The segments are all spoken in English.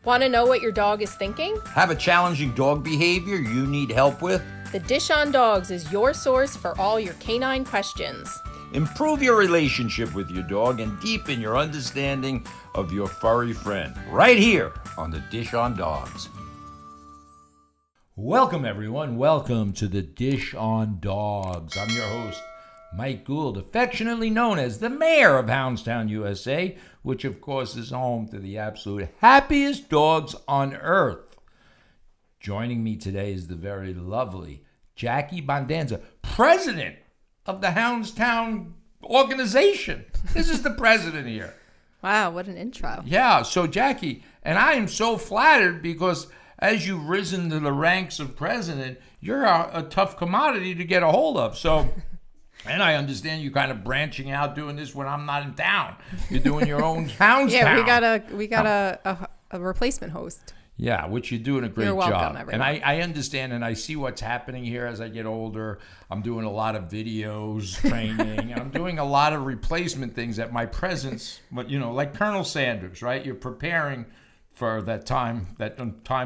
Want to know what your dog is thinking? Have a challenging dog behavior you need help with? The Dish on Dogs is your source for all your canine questions. Improve your relationship with your dog and deepen your understanding of your furry friend. Right here on the Dish on Dogs. Welcome, everyone. Welcome to the Dish on Dogs. I'm your host, Mike Gould, affectionately known as the mayor of Hounds Town USA, which of course is home to the absolute happiest dogs on earth. Joining me today is the very lovely Jackie Bondanza, president of the Hounds Town organization. This is the president here. Wow, what an intro. Yeah, so Jackie, and I am so flattered because as you've risen to the ranks of president, you're a tough commodity to get a hold of. So, and I understand you kind of branching out doing this when I'm not in town. You're doing your own Hounds Town. Yeah, we got a replacement host. Yeah, which you're doing a great You're welcome, job. everyone. And I understand and I see what's happening here as I get older. I'm doing a lot of videos, training. I'm doing a lot of replacement things at my presence. But, you know, like Colonel Sanders, right? You're preparing for that time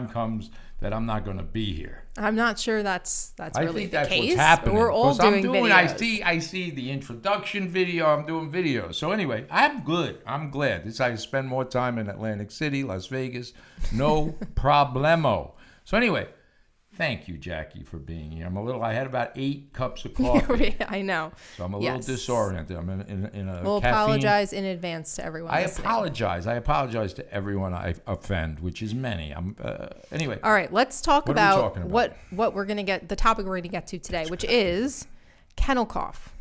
comes that I'm not going to be here. I'm not sure that's really I think the that's case. what's happening. We're all doing videos. I see the introduction video. I'm doing videos. So anyway, I'm good. I'm glad. I spend more time in Atlantic City, Las Vegas. No problemo. So anyway, thank you, Jackie, for being here. I had about 8 cups of coffee. I know. So I'm a little disoriented. I'm in a We'll caffeine. Apologize in advance to everyone listening. I apologize to everyone I offend, which is many. Anyway. All right, let's talk what about what we're going to get, the topic we're going to get to today, which is kennel cough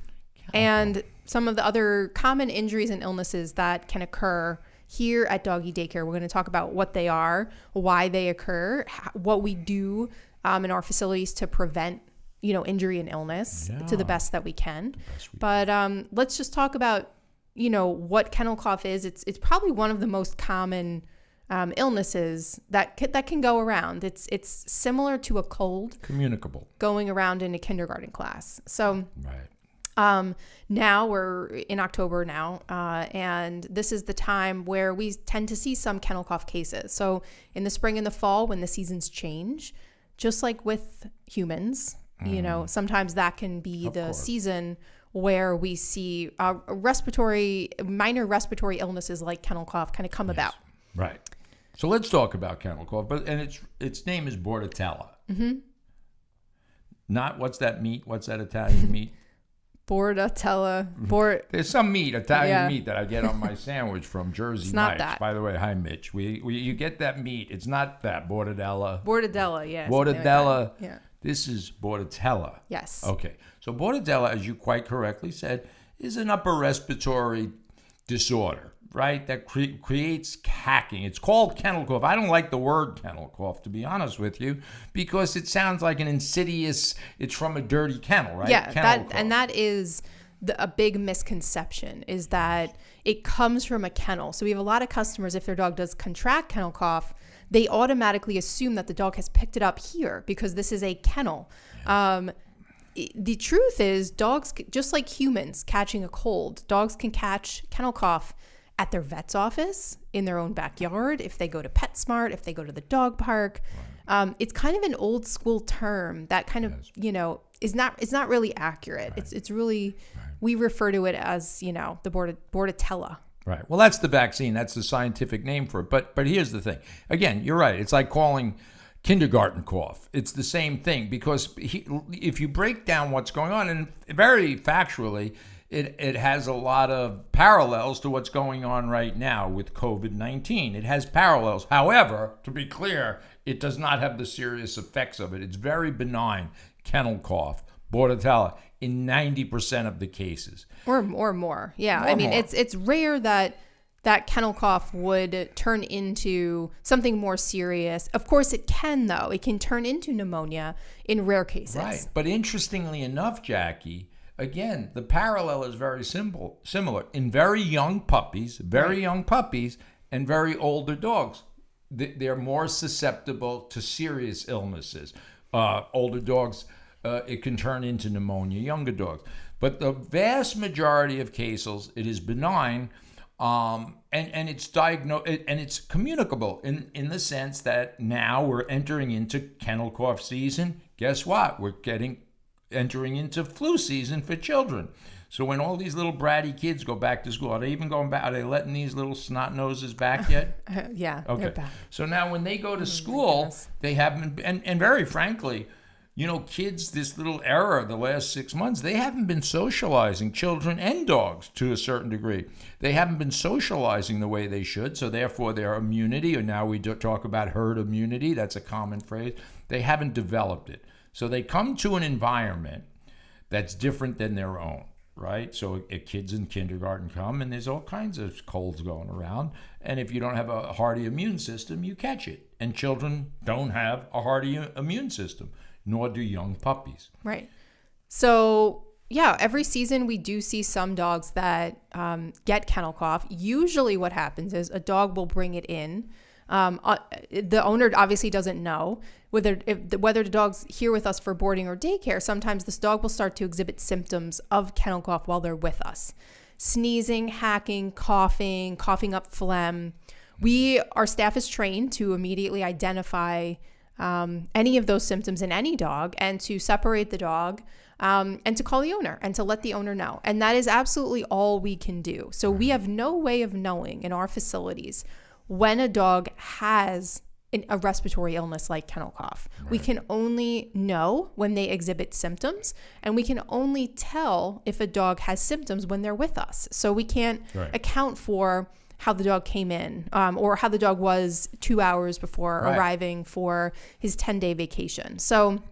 and some of the other common injuries and illnesses that can occur here at doggy daycare. We're going to talk about what they are, why they occur, what we do in our facilities to prevent, injury and illness to the best that we can. But let's just talk about, what kennel cough is. It's probably one of the most common illnesses that can go around. It's similar to a cold, communicable, going around in a kindergarten class. So right. Now we're in October now, and this is the time where we tend to see some kennel cough cases. So in the spring and the fall, when the seasons change, just like with humans, sometimes that can be season where we see minor respiratory illnesses like kennel cough kind of come about. Right. So let's talk about kennel cough, and its name is Bordetella. Mm-hmm. Not what's that meat? What's that Italian meat? Bordetella. There's some Italian meat that I get on my sandwich from Jersey it's not Mike's. that. By the way, hi Mitch. You get that meat. It's not that Bordetella. Bordetella, yes. Bordetella. Like yeah. This is Bordetella. Yes. Okay. So Bordetella, as you quite correctly said, is an upper respiratory disorder, right? That creates hacking. It's called kennel cough. I don't like the word kennel cough, to be honest with you, because it sounds like an insidious, it's from a dirty kennel, right? Yeah, kennel cough. And that is a big misconception, is that it comes from a kennel. So we have a lot of customers, if their dog does contract kennel cough, they automatically assume that the dog has picked it up here because this is a kennel. Yeah. The truth is, dogs, just like humans catching a cold, dogs can catch kennel cough at their vet's office, in their own backyard, if they go to PetSmart, if they go to the dog park. Right. It's kind of an old school term that kind of, is not really accurate. Right. It's really, we refer to it as, the Bordetella. Right. Well, that's the vaccine. That's the scientific name for it. But here's the thing. Again, you're right. It's like calling kindergarten cough. It's the same thing, because if you break down what's going on, and very factually, it has a lot of parallels to what's going on right now with COVID-19. It has parallels. However, to be clear, it does not have the serious effects of it. It's very benign, kennel cough, Bordetella, in 90% of the cases. Or more. Yeah. It's rare that kennel cough would turn into something more serious. Of course it can, though. It can turn into pneumonia in rare cases. Right. But interestingly enough, Jackie, again, the parallel is very similar. In very young puppies and very older dogs, they're more susceptible to serious illnesses. Older dogs, it can turn into pneumonia. Younger dogs. But the vast majority of cases, it is benign. And it's diagnosed and it's communicable in the sense that now we're entering into kennel cough season. Guess what? We're entering into flu season for children. So when all these little bratty kids go back to school, are they even going back? Are they letting these little snot noses back yet? Yeah, okay. They're back. So now when they go to school, they haven't, and very frankly, kids, this little era, the last 6 months, they haven't been socializing, children and dogs to a certain degree. They haven't been socializing the way they should. So therefore their immunity, or now we talk about herd immunity, that's a common phrase, they haven't developed it. So they come to an environment that's different than their own. Right? So kids in kindergarten come and there's all kinds of colds going around. And if you don't have a hardy immune system, you catch it. And children don't have a hardy immune system, nor do young puppies. Right. So, yeah, every season we do see some dogs that get kennel cough. Usually what happens is a dog will bring it in. The owner obviously doesn't know whether the dog's here with us for boarding or daycare. Sometimes this dog will start to exhibit symptoms of kennel cough while they're with us. Sneezing, hacking, coughing up phlegm. Our staff is trained to immediately identify any of those symptoms in any dog and to separate the dog and to call the owner and to let the owner know. And that is absolutely all we can do. So we have no way of knowing in our facilities when a dog has a respiratory illness like kennel cough. Right. We can only know when they exhibit symptoms, and we can only tell if a dog has symptoms when they're with us. So we can't account for how the dog came in or how the dog was 2 hours before arriving for his 10-day vacation. So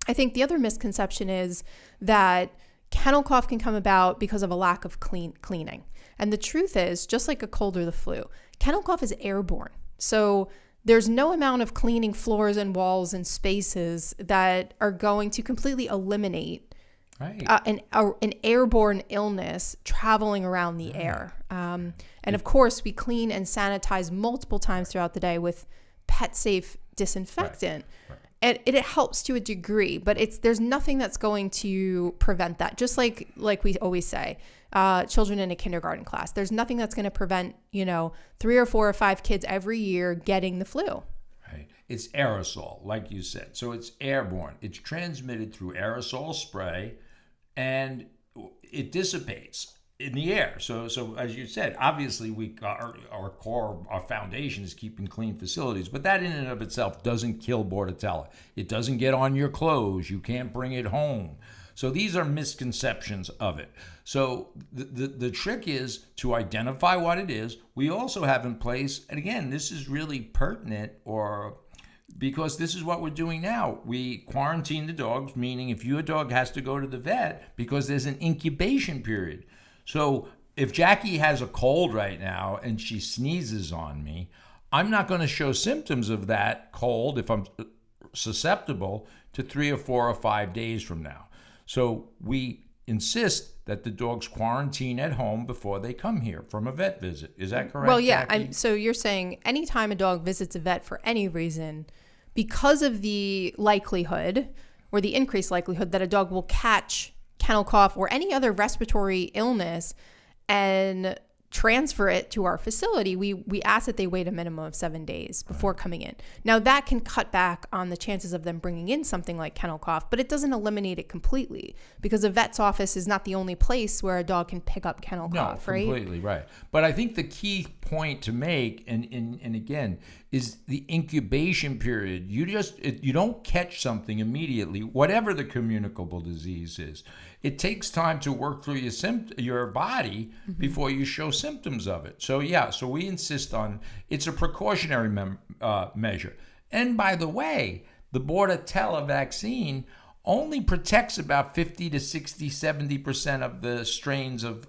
I think the other misconception is that kennel cough can come about because of a lack of cleaning. And the truth is, just like a cold or the flu, kennel cough is airborne. So there's no amount of cleaning floors and walls and spaces that are going to completely eliminate an airborne illness traveling around the air. And of course, we clean and sanitize multiple times throughout the day with pet-safe disinfectant. And it helps to a degree, but there's nothing that's going to prevent that. Just like we always say, children in a kindergarten class, there's nothing that's going to prevent 3 or 4 or 5 kids every year getting the flu. Right. It's aerosol, like you said. So it's airborne. It's transmitted through aerosol spray, and it dissipates in the air. So as you said, obviously our core, our foundation is keeping clean facilities, but that in and of itself doesn't kill Bordetella. It doesn't get on your clothes. You can't bring it home. So these are misconceptions of it. So the trick is to identify what it is. We also have in place, and again, this is really pertinent because this is what we're doing now. We quarantine the dogs, meaning if your dog has to go to the vet because there's an incubation period. So if Jackie has a cold right now and she sneezes on me, I'm not going to show symptoms of that cold if I'm susceptible to 3 or 4 or 5 days from now. So we insist that the dogs quarantine at home before they come here from a vet visit. Is that correct? Well, yeah. So you're saying anytime a dog visits a vet for any reason, because of the likelihood or the increased likelihood that a dog will catch kennel cough or any other respiratory illness and transfer it to our facility, we ask that they wait a minimum of 7 days before coming in. Now that can cut back on the chances of them bringing in something like kennel cough, but it doesn't eliminate it completely because a vet's office is not the only place where a dog can pick up kennel cough, right? Completely right. But I think the key point to make, and again, is the incubation period. You don't catch something immediately, whatever the communicable disease is. It takes time to work through your body before you show symptoms of it. So so we insist on it's a precautionary measure. And by the way, the Bordetella vaccine only protects about 50 to 60, 70% of the strains of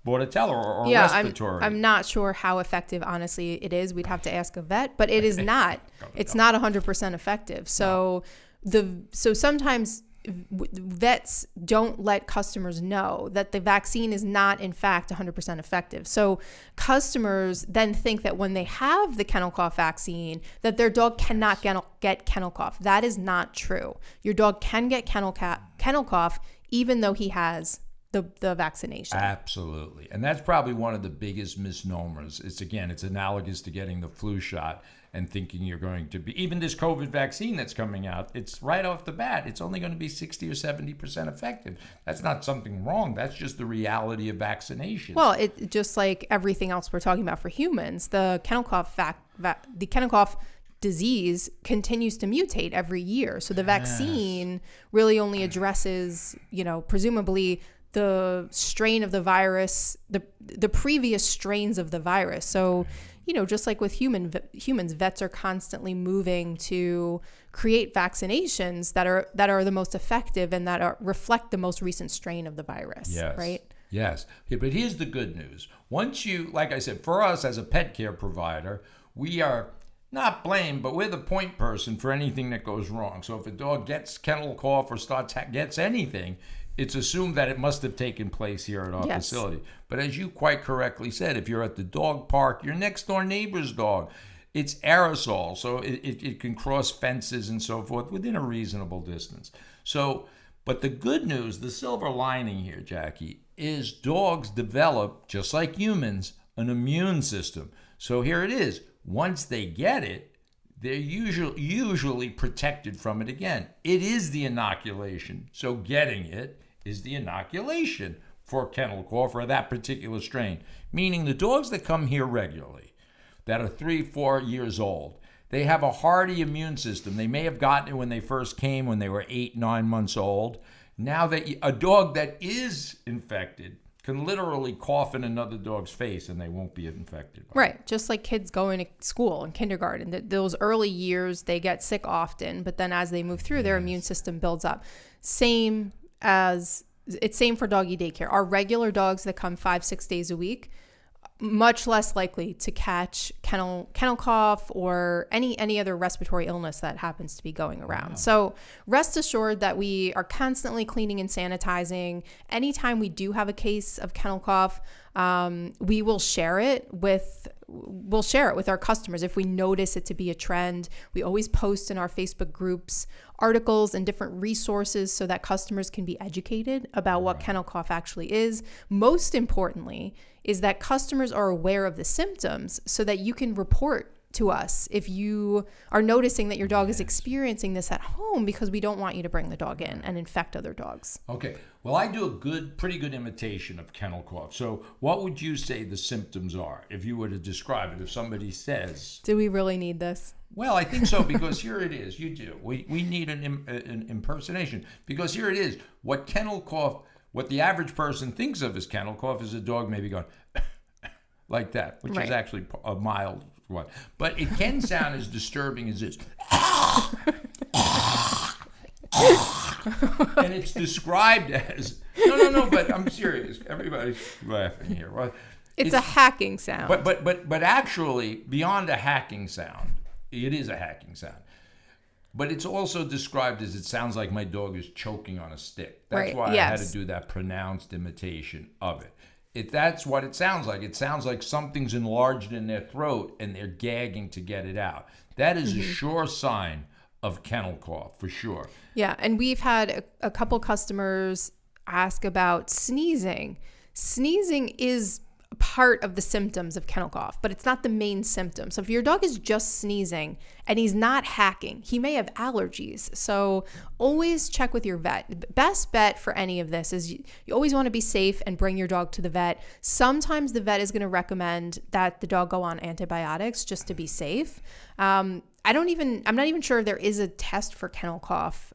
Bordetella or respiratory. I'm not sure how effective, honestly, it is. We'd have to ask a vet, but it is not. It's not 100% effective. So sometimes vets don't let customers know that the vaccine is not, in fact, 100% effective. So customers then think that when they have the kennel cough vaccine, that their dog cannot get kennel cough. That is not true. Your dog can get kennel cough even though he has the vaccination. Absolutely. And that's probably one of the biggest misnomers. It's analogous to getting the flu shot and thinking you're going to be, even this COVID vaccine that's coming out, it's right off the bat, it's only going to be 60 or 70% effective. That's not something wrong. That's just the reality of vaccination. Well, it just like everything else we're talking about for humans, the kennel cough the kennel cough disease continues to mutate every year. So the vaccine really only addresses, presumably the strain of the virus, the previous strains of the virus. So, just like with humans, vets are constantly moving to create vaccinations that are the most effective and that reflect the most recent strain of the virus. Yes. Right? Yes. Yeah, but here's the good news. Once you, like I said, for us as a pet care provider, we are not blamed, but we're the point person for anything that goes wrong. So if a dog gets kennel cough or gets anything, it's assumed that it must have taken place here at our facility. But as you quite correctly said, if you're at the dog park, your next door neighbor's dog, it's aerosol, so it can cross fences and so forth within a reasonable distance. So, but the good news, the silver lining here, Jackie, is dogs develop, just like humans, an immune system. So here it is. Once they get it, they're usually protected from it again. It is the inoculation. So getting it is the inoculation for kennel cough or that particular strain. Meaning the dogs that come here regularly, that are 3-4 years old, they have a hardy immune system. They may have gotten it when they first came, when they were 8-9 months old. Now that a dog that is infected can literally cough in another dog's face and they won't be infected. Right. Just like kids going to school and kindergarten. Those early years, they get sick often, but then as they move through, their immune system builds up. Same for doggy daycare. Our regular dogs that come 5-6 days a week, much less likely to catch kennel cough or any other respiratory illness that happens to be going around. Wow. So rest assured that we are constantly cleaning and sanitizing. Anytime we do have a case of kennel cough, we will share it with our customers if we notice it to be a trend. We always post in our Facebook groups articles and different resources so that customers can be educated about what kennel cough actually is. Most importantly is that customers are aware of the symptoms so that you can report to us if you are noticing that your dog is experiencing this at home, because we don't want you to bring the dog in and infect other dogs. Okay. Well, I do pretty good imitation of kennel cough. So what would you say the symptoms are if you were to describe it? If somebody says... Do we really need this? Well, I think so, because here it is. You do. We need an impersonation, because here it is. What the average person thinks of as kennel cough is a dog maybe going like that, which is actually a mild one. But it can sound as disturbing as this. And it's described as... No, but I'm serious. Everybody's laughing here. Well, it's a hacking sound. But actually, beyond a hacking sound, it is a hacking sound. But it's also described as, it sounds like my dog is choking on a stick. That's why I had to do that pronounced imitation of it. That's what it sounds like. It sounds like something's enlarged in their throat and they're gagging to get it out. That is a sure sign of kennel cough, for sure. Yeah, and we've had a couple customers ask about sneezing. Sneezing is part of the symptoms of kennel cough, but it's not the main symptom. So if your dog is just sneezing and he's not hacking, he may have allergies. So always check with your vet. Best bet for any of this is you always want to be safe and bring your dog to the vet. Sometimes the vet is going to recommend that the dog go on antibiotics just to be safe. I'm not even sure if there is a test for kennel cough.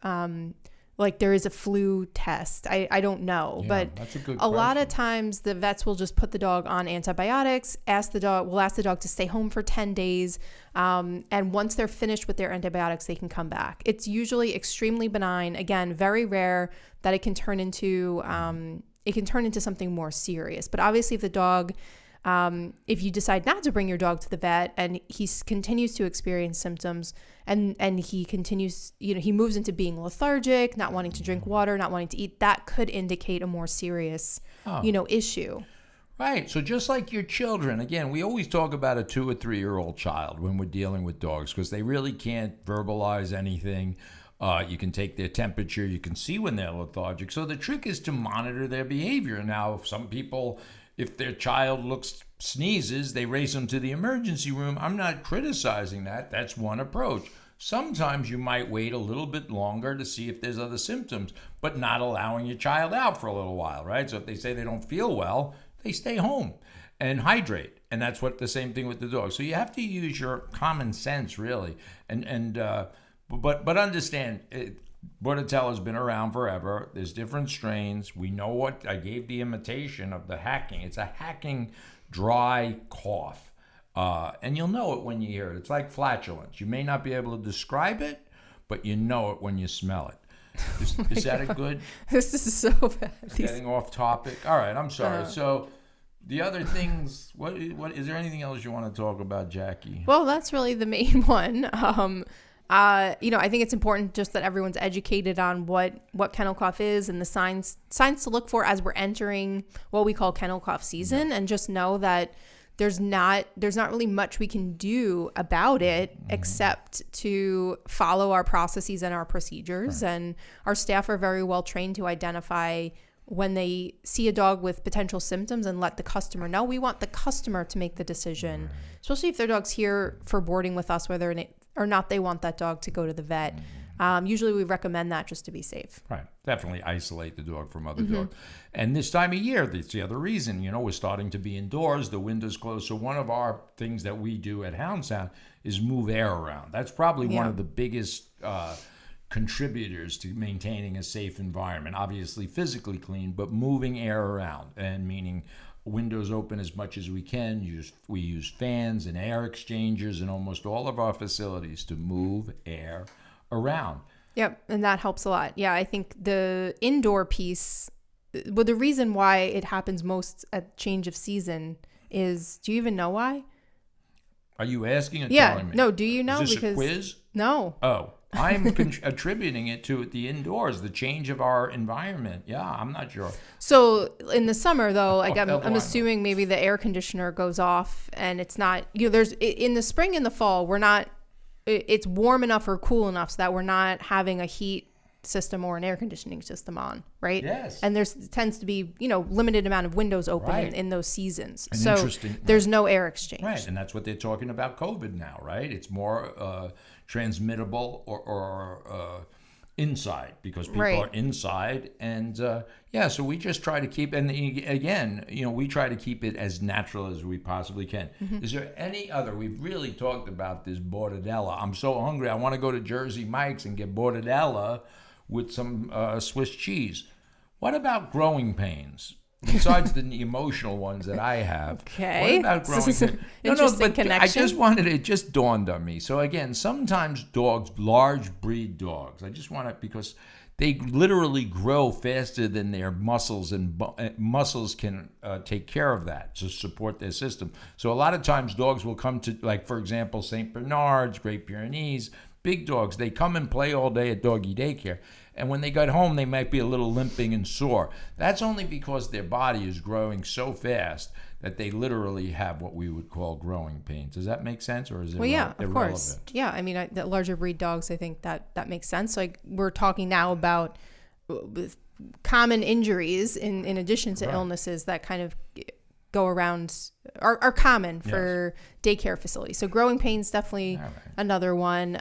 Like there is a flu test. I don't know. Yeah, but that's a good a lot question. of times the vets will just put the dog on antibiotics, we'll ask the dog to stay home for 10 days. And once they're finished with their antibiotics, they can come back. It's usually extremely benign. Again, very rare that it can turn into something more serious. But obviously if the dog, if you decide not to bring your dog to the vet and he continues to experience symptoms and he continues, he moves into being lethargic, not wanting to drink water, not wanting to eat, that could indicate a more serious, issue. Right. So just like your children, again, we always talk about a 2 or 3 year old child when we're dealing with dogs because they really can't verbalize anything. You can take their temperature. You can see when they're lethargic. So the trick is to monitor their behavior. Now, some people, if their child sneezes, they race them to the emergency room. I'm not criticizing that. That's one approach. Sometimes you might wait a little bit longer to see if there's other symptoms, but not allowing your child out for a little while, right? So if they say they don't feel well, they stay home and hydrate. And that's what the same thing with the dog. So you have to use your common sense, really. But understand, Bordetella has been around forever. There's different strains. We know what I gave the imitation of the hacking. It's a hacking dry cough. And you'll know it when you hear it. It's like flatulence. You may not be able to describe it, but you know it when you smell it. Is that a good? This is so bad. Getting off topic. All right, I'm sorry. So the other things, what is there anything else you want to talk about, Jackie? Well, that's really the main one. I think it's important just that everyone's educated on what kennel cough is and the signs to look for as we're entering what we call kennel cough season, and just know that there's not really much we can do about it except to follow our processes and our procedures. Right. And our staff are very well trained to identify when they see a dog with potential symptoms and let the customer know. We want the customer to make the decision, especially if their dog's here for boarding with us, whether or not they want that dog to go to the vet. Usually we recommend that just to be safe. Right. Definitely isolate the dog from other dogs. And this time of year, that's the other reason, we're starting to be indoors, the window's closed. So one of our things that we do at Hounds Town is move air around. That's probably one of the biggest contributors to maintaining a safe environment. Obviously physically clean, but moving air around, and meaning windows open as much as we can. We use fans and air exchangers in almost all of our facilities to move air around. Yep, and that helps a lot. Yeah, I think the indoor piece, well, the reason why it happens most at change of season is, do you even know why? Are you asking or telling me? No, do you know? Is this because a quiz? No. Oh, I'm attributing it to the indoors, the change of our environment. Yeah, I'm not sure. So in the summer, though, I'm assuming maybe the air conditioner goes off, and it's not, there's in the spring and the fall, it's warm enough or cool enough so that we're not having a heat system or an air conditioning system on, right? Yes. And tends to be, limited amount of windows open in those seasons. And so there's no air exchange. Right, and that's what they're talking about COVID now, right? It's more transmittable or inside, because people are inside. And so we just try to keep, and again, we try to keep it as natural as we possibly can. Is there any other, we've really talked about this Bordetella. I'm so hungry. I want to go to Jersey Mike's and get Bordetella with some Swiss cheese. What about growing pains? Besides the emotional ones that I have. Okay. What about growing pains? Interesting connection. It just dawned on me. So again, sometimes dogs, large breed dogs, I just want to, because they literally grow faster than their muscles, and muscles can take care of that to support their system. So a lot of times dogs will come to, like, for example, St. Bernards, Great Pyrenees, big dogs, they come and play all day at doggy daycare. And when they get home, they might be a little limping and sore. That's only because their body is growing so fast that they literally have what we would call growing pains. Does that make sense, or is it irrelevant? Of course. Yeah, I mean, the larger breed dogs, I think that makes sense. Like, we're talking now about common injuries in addition to illnesses that kind of go around, are common for daycare facilities. So growing pains, definitely another one.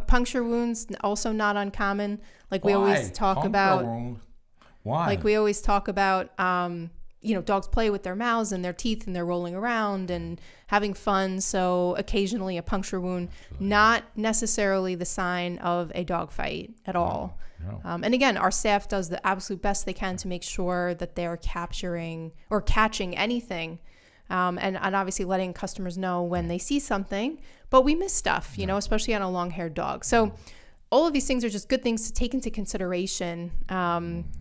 Puncture wounds, also not uncommon. Like we always talk about. Why? Like we always talk about, dogs play with their mouths and their teeth, and they're rolling around and having fun. So occasionally a puncture wound, not necessarily the sign of a dog fight at all. No. And again, our staff does the absolute best they can to make sure that they're capturing or catching anything. And obviously letting customers know when they see something, but we miss stuff, especially on a long-haired dog. So all of these things are just good things to take into consideration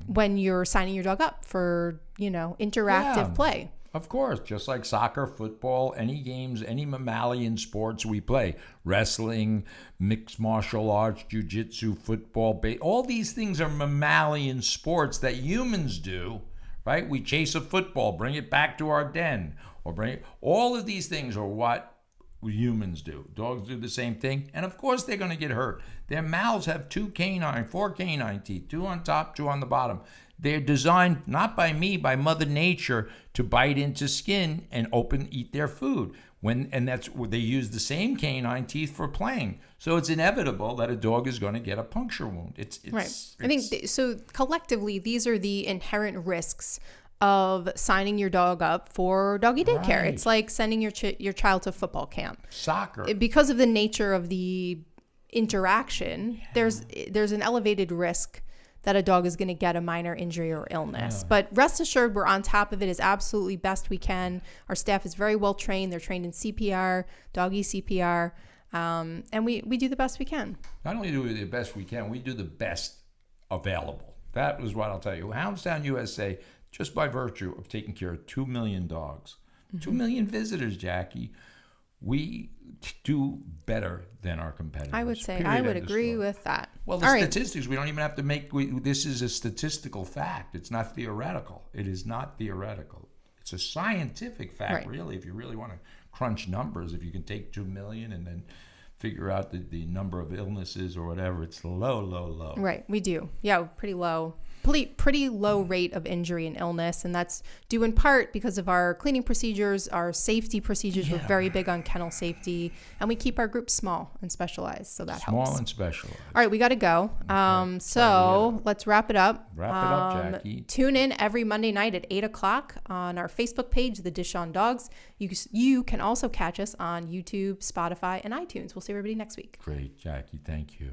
when you're signing your dog up for, interactive play. Of course, just like soccer, football, any games, any mammalian sports we play, wrestling, mixed martial arts, jiu-jitsu, football, all these things are mammalian sports that humans do, right? We chase a football, bring it back to our den, all of these things are what humans do. Dogs do the same thing, and of course they're going to get hurt. Their mouths have four canine teeth, two on top, two on the bottom. They're designed not by me, by Mother Nature, to bite into skin and eat their food. And that's where they use the same canine teeth for playing. So it's inevitable that a dog is going to get a puncture wound. Right. I think so. Collectively, these are the inherent risks of signing your dog up for doggy daycare. Right. It's like sending your child to football camp. Soccer. Because of the nature of the interaction, there's an elevated risk that a dog is going to get a minor injury or illness. But rest assured, we're on top of it as absolutely best we can. Our staff is very well trained. They're trained in CPR, doggy CPR, and we do the best we can. Not only do we do the best we can, we do the best available. That was what I'll tell you. Hounds Town USA, just by virtue of taking care of 2 million dogs, 2 million visitors, Jackie, we do better than our competitors. I would say, Period, I would end of agree story. with that. Well, the statistics, we don't even have to this is a statistical fact. It's not theoretical. It is not theoretical. It's a scientific fact, really, if you really want to crunch numbers. If you can take 2 million and then figure out the number of illnesses or whatever, it's low. Right, we do. Yeah, pretty low. Pretty low rate of injury and illness, and that's due in part because of our cleaning procedures, our safety procedures. We're very big on kennel safety, and we keep our groups small and specialized, so that helps. Small and specialized. All right, we got to go. So let's wrap it up. Wrap it up, Jackie. Tune in every Monday night at 8 o'clock on our Facebook page, The Dish on Dogs. You can also catch us on YouTube, Spotify, and iTunes. We'll see everybody next week. Great, Jackie. Thank you.